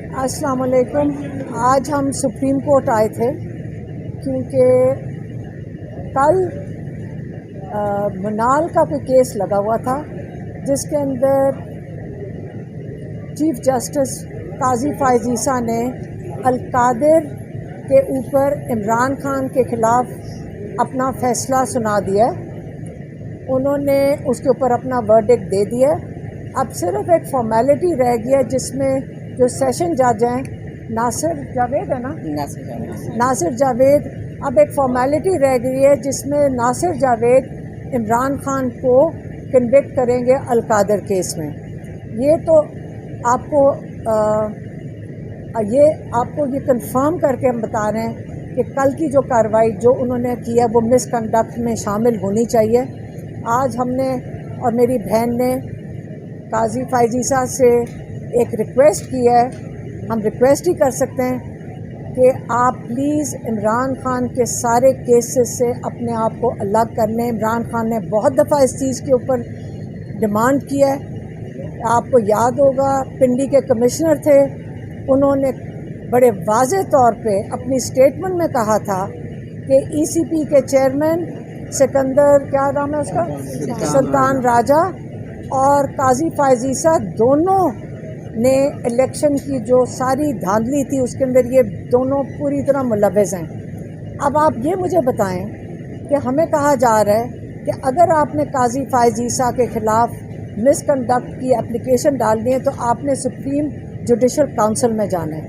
अस्सलाम वालेकुम। आज हम सुप्रीम कोर्ट आए थे क्योंकि कल मनाल का कोई केस लगा हुआ था जिसके अंदर चीफ जस्टिस काजी फायज़ ईसा ने अलकादिर के ऊपर इमरान खान के ख़िलाफ़ अपना फ़ैसला सुना दिया। उन्होंने उसके ऊपर अपना वर्डिक्ट दे दिया। अब सिर्फ एक फॉर्मेलिटी रह गया जिसमें जो सेशन जज हैं नासिर जावेद है ना, नासिर जावेद, अब एक फॉर्मेलिटी रह गई है जिसमें नासिर जावेद इमरान खान को कन्विक्ट करेंगे अलकादिर केस में। ये तो आपको ये कंफर्म करके हम बता रहे हैं कि कल की जो कार्रवाई जो उन्होंने की है वो मिसकंडक्ट में शामिल होनी चाहिए। आज हमने और मेरी बहन ने काजी फायज़ ईसा से एक रिक्वेस्ट की है। हम रिक्वेस्ट ही कर सकते हैं कि आप प्लीज़ इमरान खान के सारे केसेस से अपने आप को अलग कर लें। इमरान खान ने बहुत दफ़ा इस चीज़ के ऊपर डिमांड किया है। आपको याद होगा पिंडी के कमिश्नर थे, उन्होंने बड़े वाज़ेह तौर पे अपनी स्टेटमेंट में कहा था कि ईसीपी के चेयरमैन सिकंदर, क्या नाम है उसका, सुल्तान राजा और काजी फायज़ ईसा दोनों ने इलेक्शन की जो सारी धांधली थी उसके अंदर ये दोनों पूरी तरह मुलव्वज़ हैं। अब आप ये मुझे बताएं कि हमें कहा जा रहा है कि अगर आपने काजी फायज़ ईसा के ख़िलाफ़ मिसकंडक्ट की एप्लीकेशन डालनी है तो आपने सुप्रीम जुडिशल काउंसिल में जाना है।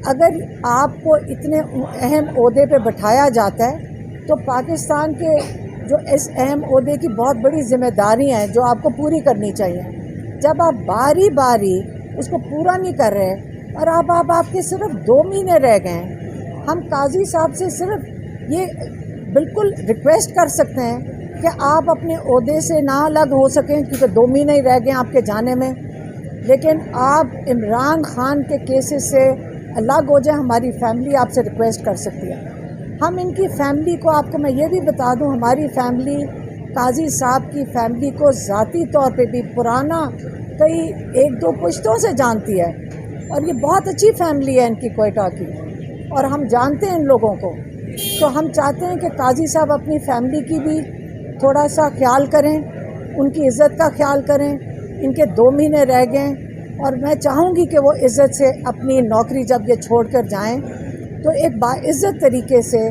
अगर आपको इतने अहम ओहदे पे बिठाया जाता है तो पाकिस्तान के जो इस अहम ओहदे की बहुत बड़ी ज़िम्मेदारियाँ हैं जो आपको पूरी करनी चाहिए। जब आप बारी बारी उसको पूरा नहीं कर रहे और आपके सिर्फ 2 महीने रह गए हैं, हम काजी साहब से सिर्फ ये बिल्कुल रिक्वेस्ट कर सकते हैं कि आप अपने ओहदे से ना अलग हो सकें क्योंकि 2 महीने ही रह गए आपके जाने में, लेकिन आप इमरान खान के केसेस से अलग हो जाए। हमारी फैमिली आपसे रिक्वेस्ट कर सकती है। हम इनकी फैमिली को, आपको मैं ये भी बता दूं, हमारी फैमिली काजी साहब की फैमिली को ज़ाती तौर पे भी पुराना कई 1-2 पुश्तों से जानती है और ये बहुत अच्छी फैमिली है इनकी क्वेटा की और हम जानते हैं इन लोगों को। तो हम चाहते हैं कि काजी साहब अपनी फैमिली की भी थोड़ा सा ख्याल करें, उनकी इज़्ज़त का ख्याल करें। इनके 2 महीने रह गए और मैं चाहूँगी कि वो इज़्ज़त से अपनी नौकरी जब ये छोड़ कर जाएँ तो एक बाइज़्ज़त तरीके से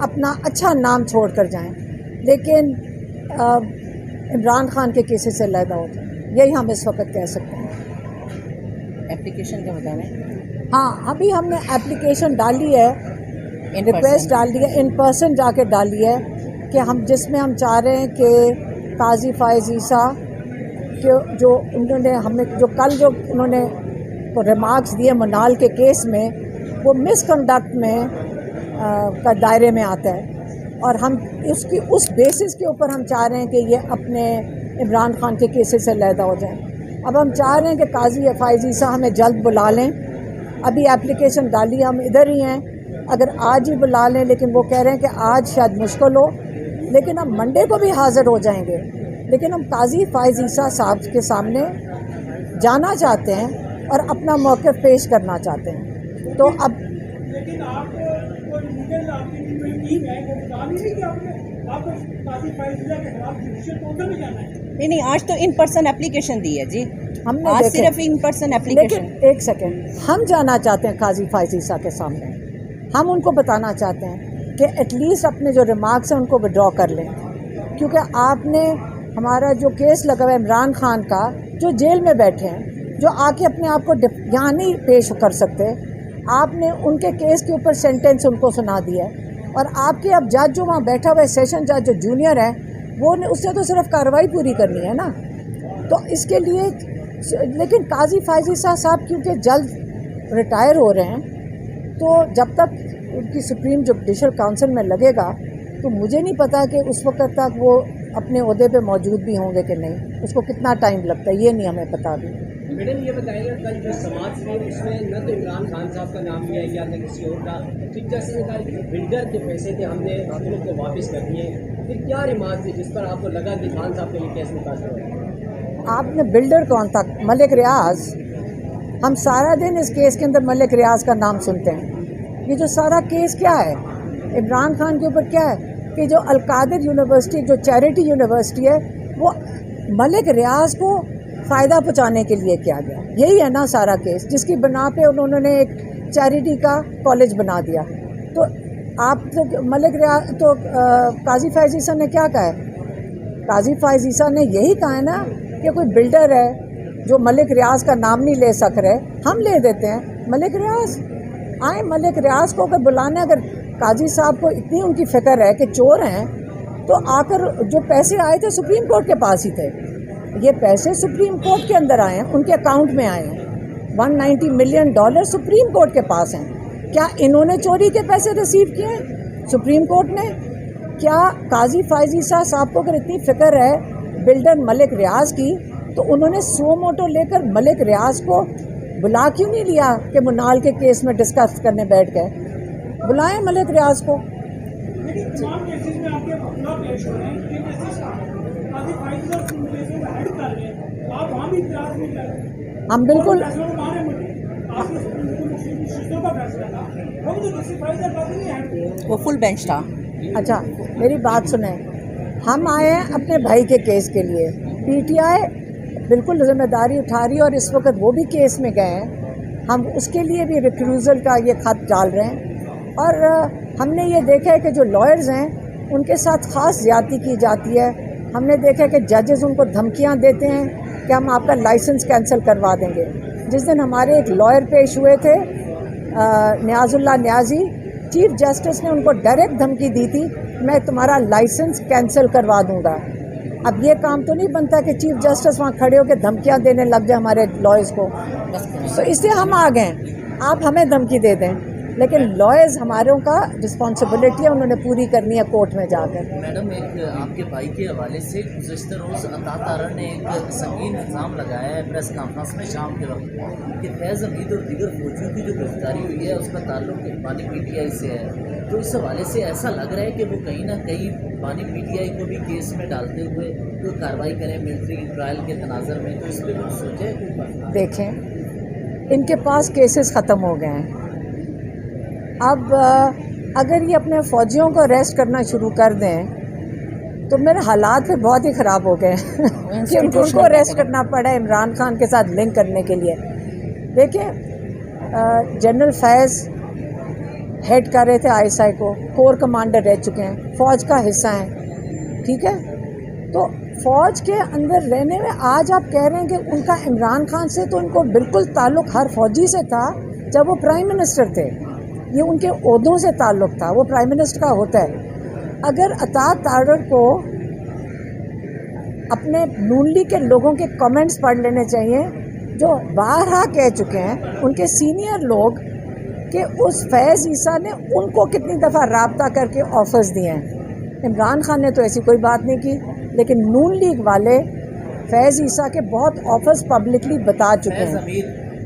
अपना अच्छा नाम छोड़ कर जाएँ, लेकिन इमरान खान के केसेस से अलग हो जाए। यही हम इस वक्त कह सकते हैं। एप्लीकेशन का बताना है। हाँ, अभी हमने एप्लीकेशन डाली है, रिक्वेस्ट डाल दी है, इन पर्सन जाके डाली है कि हम जिसमें हम चाह रहे हैं कि काजी फायज़ ईसा के जो उन्होंने हमें जो कल जो उन्होंने रिमार्क्स दिए मनाल के केस में वो मिसकंडक्ट में का दायरे में आता है और हम उसकी उस बेसिस के ऊपर हम चाह रहे हैं कि ये अपने इमरान खान के केसेस से अलहदा हो जाएं। अब हम चाह रहे हैं कि काजी फायज़ ईसा हमें जल्द बुला लें। अभी एप्लीकेशन डाली, हम इधर ही हैं, अगर आज ही बुला लें, लेकिन वो कह रहे हैं कि आज शायद मुश्किल हो, लेकिन हम मंडे को भी हाज़िर हो जाएंगे। लेकिन हम काजी फायज़ ईसा साहब के सामने जाना चाहते हैं और अपना मौक़िफ़ पेश करना चाहते हैं। तो अब नहीं, आज तो इन पर्सन एप्लीकेशन दी है जी, हमने आज सिर्फ इन पर्सन एप्लीकेशन। लेकिन एक सेकेंड, हम जाना चाहते हैं काजी फायज़ ईसा के सामने, हम उनको बताना चाहते हैं कि एटलीस्ट अपने जो रिमार्क्स हैं उनको विड्रॉ कर लें, क्योंकि आपने हमारा जो केस लगा हुआ है इमरान खान का, जो जेल में बैठे हैं, जो आके अपने आप को यहाँ नहीं पेश कर सकते, आपने उनके केस के ऊपर सेंटेंस उनको सुना दिया है और आपके अब जज जो वहाँ बैठा हुआ है, सेशन जज जो जूनियर है, वो उसने तो सिर्फ कार्रवाई पूरी करनी है ना। तो इसके लिए, लेकिन काजी फायज़ ईसा साहब क्योंकि जल्द रिटायर हो रहे हैं, तो जब तक उनकी सुप्रीम जुडिशल काउंसिल में लगेगा तो मुझे नहीं पता कि उस वक्त तक वो अपने ओहदे पे मौजूद भी होंगे कि नहीं, उसको कितना टाइम लगता है ये नहीं हमें पता भी। मैडम ये बताइएगा, कल जो समाज थी उसमें न तो इमरान खान साहब का नाम लिया गया न किसी और का, चीफ जस्टिस ने कहा बिल्डर के पैसे थे हमने उनको वापस कर दिए, फिर क्या रिमार्क थी जिस पर आपको लगा कि खान साहब के लिए केस मुतासर हो? आपने बिल्डर कौन था? मलिक रियाज, ہم سارا دن اس کیس کے اندر ملک ریاض کا نام سنتے ہیں. یہ جو سارا کیس کیا ہے عمران خان کے اوپر کیا ہے کہ جو القادر یونیورسٹی جو چیریٹی یونیورسٹی ہے وہ ملک ریاض کو فائدہ پہنچانے کے لیے کیا گیا. یہی ہے نا سارا کیس جس کی بنا پہ انہوں نے ایک چیریٹی کا کالج بنا دیا. تو آپ تو ملک ریاض تو قاضی فیض عیسیٰ نے کیا کہا ہے؟ قاضی فیض عیسیٰ نے یہی کہا ہے نا کہ کوئی بلڈر ہے جو ملک ریاض کا نام نہیں لے سک رہے, ہم لے دیتے ہیں. ملک ریاض آئیں, ملک ریاض کو اگر بلانا, اگر قاضی صاحب کو اتنی ان کی فکر ہے کہ چور ہیں تو آ کر جو پیسے آئے تھے سپریم کورٹ کے پاس ہی تھے. یہ پیسے سپریم کورٹ کے اندر آئے ہیں, ان کے اکاؤنٹ میں آئے ہیں. $190 ملین سپریم کورٹ کے پاس ہیں. کیا انہوں نے چوری کے پیسے ریسیو کیے ہیں سپریم کورٹ نے؟ کیا قاضی فیض عیسیٰ صاحب کو اگر اتنی فکر ہے بلڈر ملک ریاض کی تو انہوں نے سو موٹو لے کر ملک ریاض کو بلا کیوں نہیں لیا کہ منال کے کیس میں ڈسکس کرنے بیٹھ گئے؟ بلائیں ملک ریاض کو. ہم بالکل وہ فل بینچ تھا. اچھا میری بات سنیں, ہم آئے ہیں اپنے بھائی کے کیس کے لیے. پی ٹی آئی بالکل ذمہ داری اٹھا رہی ہے اور اس وقت وہ بھی کیس میں گئے ہیں. ہم اس کے لیے بھی ریفیوزل کا یہ خط ڈال رہے ہیں اور ہم نے یہ دیکھا ہے کہ جو لائرز ہیں ان کے ساتھ خاص زیادتی کی جاتی ہے. ہم نے دیکھا کہ ججز ان کو دھمکیاں دیتے ہیں کہ ہم آپ کا لائسنس کینسل کروا دیں گے. جس دن ہمارے ایک لائر پیش ہوئے تھے نیاز اللہ نیازی, چیف جسٹس نے ان کو ڈائریکٹ دھمکی دی تھی میں تمہارا لائسنس کینسل کروا دوں گا. اب یہ کام تو نہیں بنتا کہ چیف جسٹس وہاں کھڑے ہو کے دھمکیاں دینے لگ جائیں ہمارے لائرز کو. تو اس لیے ہم آ گئے, آپ ہمیں دھمکی دے دیں لیکن لائرز ہماروں کا رسپانسبلٹی ہے, انہوں نے پوری کرنی ہے کورٹ میں جا کر. میڈم ایک آپ کے بھائی کے حوالے سے گزشتہ روز عطا تارا نے ایک سنگین الزام لگایا ہے پریس کانفرنس میں شام کے وقت کہ فیض حمید اور دیگر فوجیوں کی جو گرفتاری ہوئی ہے اس کا تعلق بانی پی ٹی آئی سے ہے. تو اس حوالے سے ایسا لگ رہا ہے کہ وہ کہیں نہ کہیں بانی پی ٹی آئی کو بھی کیس میں ڈالتے ہوئے کوئی کارروائی کریں ملٹری ٹرائل کے تناظر میں. تو اس پہ کچھ سوچیں؟ دیکھیں ان کے پاس کیسز ختم ہو گئے ہیں. اب اگر یہ اپنے فوجیوں کو اریسٹ کرنا شروع کر دیں تو میرے حالات پھر بہت ہی خراب ہو گئے ہیں کہ ان کو اریسٹ کرنا پڑا عمران خان کے ساتھ لنک کرنے کے لیے. دیکھیں جنرل فیض ہیڈ کر رہے تھے آئی ایس آئی کو, کور کمانڈر رہ چکے ہیں, فوج کا حصہ ہیں, ٹھیک ہے. تو فوج کے اندر رہنے میں آج آپ کہہ رہے ہیں کہ ان کا عمران خان سے تو ان کو بالکل تعلق ہر فوجی سے تھا جب وہ پرائم منسٹر تھے. یہ ان کے عہدوں سے تعلق تھا, وہ پرائم منسٹر کا ہوتا ہے. اگر عطا تارڑ کو اپنے نون لیگ کے لوگوں کے کمنٹس پڑھ لینے چاہیے جو بارہا کہہ چکے ہیں ان کے سینئر لوگ کہ اس فیض عیسیٰ نے ان کو کتنی دفعہ رابطہ کر کے آفرز دیے ہیں. عمران خان نے تو ایسی کوئی بات نہیں کی, لیکن نون لیگ والے فیض عیسیٰ کے بہت آفرز پبلکلی بتا چکے ہیں.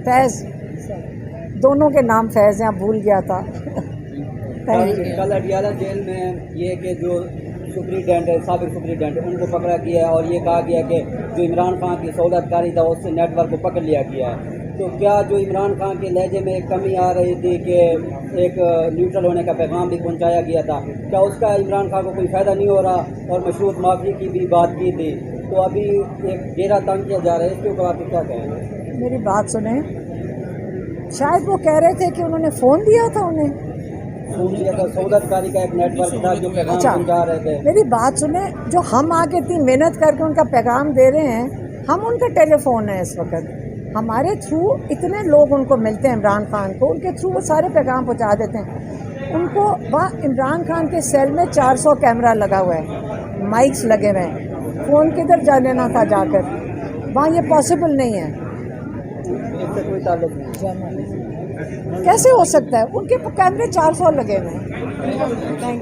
فیض دونوں کے نام فیض ہیں, آپ بھول گیا تھا. کل اڈیالہ جیل میں یہ کہ جو سپریڈینٹ ہے سابق سپریڈینٹ ان کو پکڑا گیا ہے اور یہ کہا گیا کہ جو عمران خان کی سہولت کاری تھا اس سے نیٹ ورک کو پکڑ لیا گیا ہے. تو کیا جو عمران خان کے لہجے میں ایک کمی آ رہی تھی کہ ایک نیوٹرل ہونے کا پیغام بھی پہنچایا گیا تھا, کیا اس کا عمران خان کو کوئی فائدہ نہیں ہو رہا؟ اور مشروط معافی کی بھی بات کی تھی, تو ابھی ایک گھیرا تنگ کیا جا رہا ہے, اس کے اوپر آپ کیا کہیں گے؟ میری بات سنیں, شاید وہ کہہ رہے تھے کہ انہوں نے فون دیا تھا انہیں, فون دیا تھا, سہولت کاری کا ایک نیٹ ورک تھا جو پیغام پہنچا رہے تھے. میری بات سنیں, جو ہم آگے اتنی محنت کر کے ان کا پیغام دے رہے ہیں, ہم ان کا ٹیلی فون ہے اس وقت, ہمارے تھرو اتنے لوگ ان کو ملتے ہیں عمران خان کو, ان کے تھرو وہ سارے پیغام پہنچا دیتے ہیں ان کو. وہاں عمران خان کے سیل میں 400 کیمرہ لگا ہوا ہے, مائکس لگے ہوئے ہیں, فون کدھر جا لینا تھا جا کر, وہاں یہ پاسبل نہیں ہے. اس سے کوئی تعلق نہیں, کیسے ہو سکتا ہے؟ ان کے کیمرے 400 لگے ہوئے ہیں.